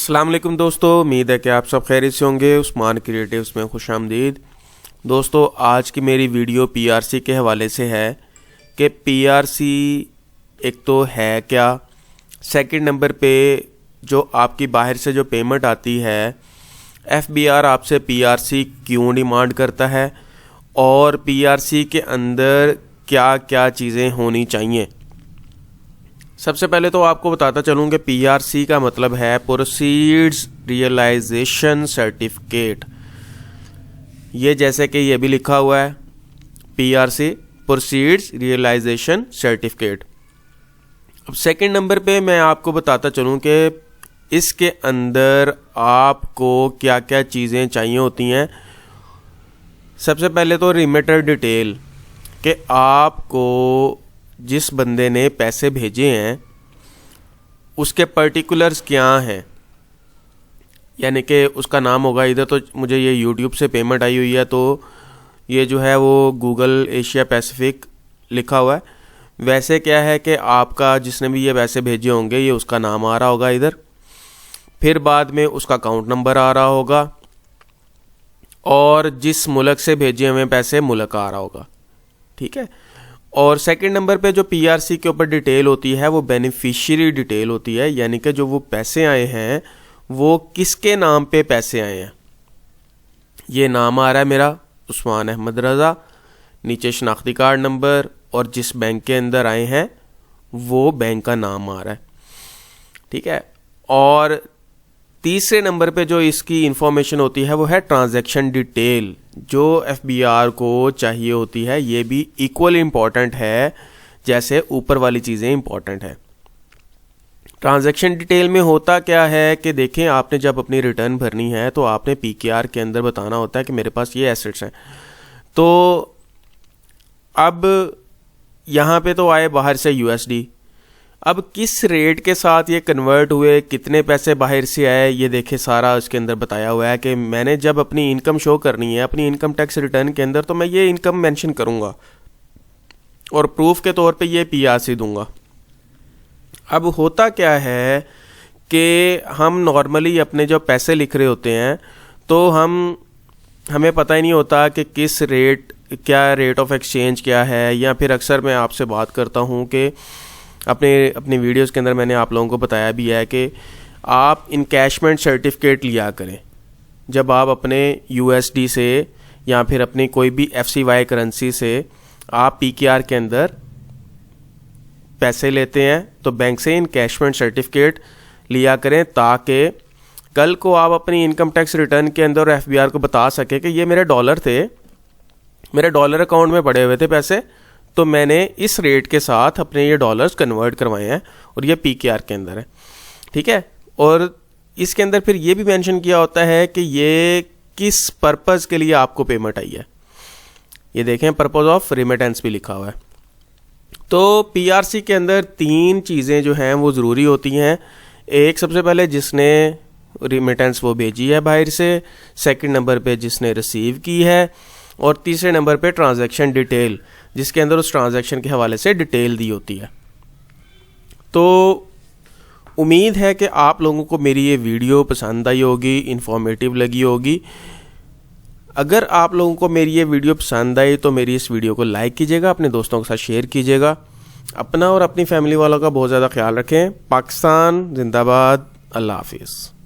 अस्सलाम वालेकुम दोस्तों, उम्मीद है कि आप सब खैरियत से होंगे। उस्मान क्रिएटिव्स में खुशामदीद। दोस्तों, आज की मेरी वीडियो पीआरसी के हवाले से है कि पीआरसी एक तो है क्या, सेकंड नंबर पे जो आपकी बाहर से जो पेमेंट आती है एफबीआर आपसे पीआरसी क्यों डिमांड करता है और पीआरसी के अंदर क्या क्या चीज़ें होनी चाहिए। सबसे पहले तो आपको बताता चलूँ कि पीआरसी का मतलब है प्रोसीड्स रियलाइजेशन सर्टिफिकेट। ये जैसे कि ये भी लिखा हुआ है पीआरसी प्रोसीड्स रियलाइजेशन सर्टिफिकेट। अब सेकंड नंबर पे मैं आपको बताता चलूँ कि इसके अंदर आपको क्या क्या चीज़ें चाहिए होती हैं। सबसे पहले तो रिमिटर डिटेल, कि आपको जिस बंदे ने पैसे भेजे हैं उसके पर्टिकुलर्स क्या हैं, यानी कि उसका नाम होगा। इधर तो मुझे ये यूट्यूब से पेमेंट आई हुई है, तो ये जो है वो गूगल एशिया पैसिफिक लिखा हुआ है। वैसे क्या है कि आपका जिसने भी ये पैसे भेजे होंगे ये उसका नाम आ रहा होगा इधर, फिर बाद में उसका अकाउंट नंबर आ रहा होगा और जिस मुल्क से भेजे हुए पैसे मुल्क आ रहा होगा, ठीक है। और सेकंड नंबर पे जो पीआरसी के ऊपर डिटेल होती है वो बेनिफिशियरी डिटेल होती है, यानी कि जो वो पैसे आए हैं वो किसके नाम पे पैसे आए हैं। ये नाम आ रहा है मेरा उस्मान अहमद रज़ा, नीचे शनाख्ती कार्ड नंबर और जिस बैंक के अंदर आए हैं वो बैंक का नाम आ रहा है, ठीक है। और तीसरे नंबर पे जो इसकी इंफॉर्मेशन होती है वो है ट्रांजैक्शन डिटेल, जो एफबीआर को चाहिए होती है। ये भी इक्वल इम्पॉर्टेंट है जैसे ऊपर वाली चीज़ें इम्पॉर्टेंट है। ट्रांजैक्शन डिटेल में होता क्या है कि देखें, आपने जब अपनी रिटर्न भरनी है तो आपने पीकेआर के अंदर बताना होता है कि मेरे पास ये एसेट्स हैं। तो अब यहाँ पे तो आए बाहर से यूएसडी, अब किस रेट के साथ ये कन्वर्ट हुए, कितने पैसे बाहर से आए, ये देखे सारा इसके अंदर बताया हुआ है कि मैंने जब अपनी इनकम शो करनी है अपनी इनकम टैक्स रिटर्न के अंदर तो मैं ये इनकम मेंशन करूँगा और प्रूफ के तौर पे ये पीआरसी दूंगा। अब होता क्या है कि हम नॉर्मली अपने जो पैसे लिख रहे होते हैं तो हमें पता ही नहीं होता कि किस रेट, क्या रेट ऑफ एक्सचेंज क्या है, या फिर अक्सर मैं आपसे बात करता हूँ कि अपनी वीडियोस के अंदर मैंने आप लोगों को बताया भी है कि आप इनकैशमेंट सर्टिफिकेट लिया करें जब आप अपने यूएसडी से या फिर अपनी कोई भी एफसीवाई करेंसी से आप पीकेआर के अंदर पैसे लेते हैं तो बैंक से इनकैशमेंट सर्टिफिकेट लिया करें, ताकि कल को आप अपनी इनकम टैक्स रिटर्न के अंदर एफबीआर को बता सके कि ये मेरे डॉलर थे, मेरे डॉलर अकाउंट में पड़े हुए थे पैसे, तो मैंने इस रेट के साथ अपने ये डॉलर्स कन्वर्ट करवाए हैं और ये पीकेआर के अंदर है, ठीक है। और इसके अंदर फिर ये भी मेंशन किया होता है कि ये किस पर्पस के लिए आपको पेमेंट आई है। ये देखें, पर्पस ऑफ रिमिटेंस भी लिखा हुआ है। तो पीआरसी के अंदर तीन चीज़ें जो हैं वो ज़रूरी होती हैं। एक, सबसे पहले जिसने रिमिटेंस वो भेजी है बाहर से, सेकंड नंबर पे जिसने रिसीव की है, और तीसरे नंबर पे ट्रांजैक्शन डिटेल, जिसके अंदर उस ट्रांजैक्शन के हवाले से डिटेल दी होती है। तो उम्मीद है कि आप लोगों को मेरी ये वीडियो पसंद आई होगी, इन्फॉर्मेटिव लगी होगी। अगर आप लोगों को मेरी ये वीडियो पसंद आई तो मेरी इस वीडियो को लाइक कीजिएगा, अपने दोस्तों के साथ शेयर कीजिएगा। अपना और अपनी फैमिली वालों का बहुत ज़्यादा ख्याल रखें। पाकिस्तान जिंदाबाद। अल्लाह हाफिज़।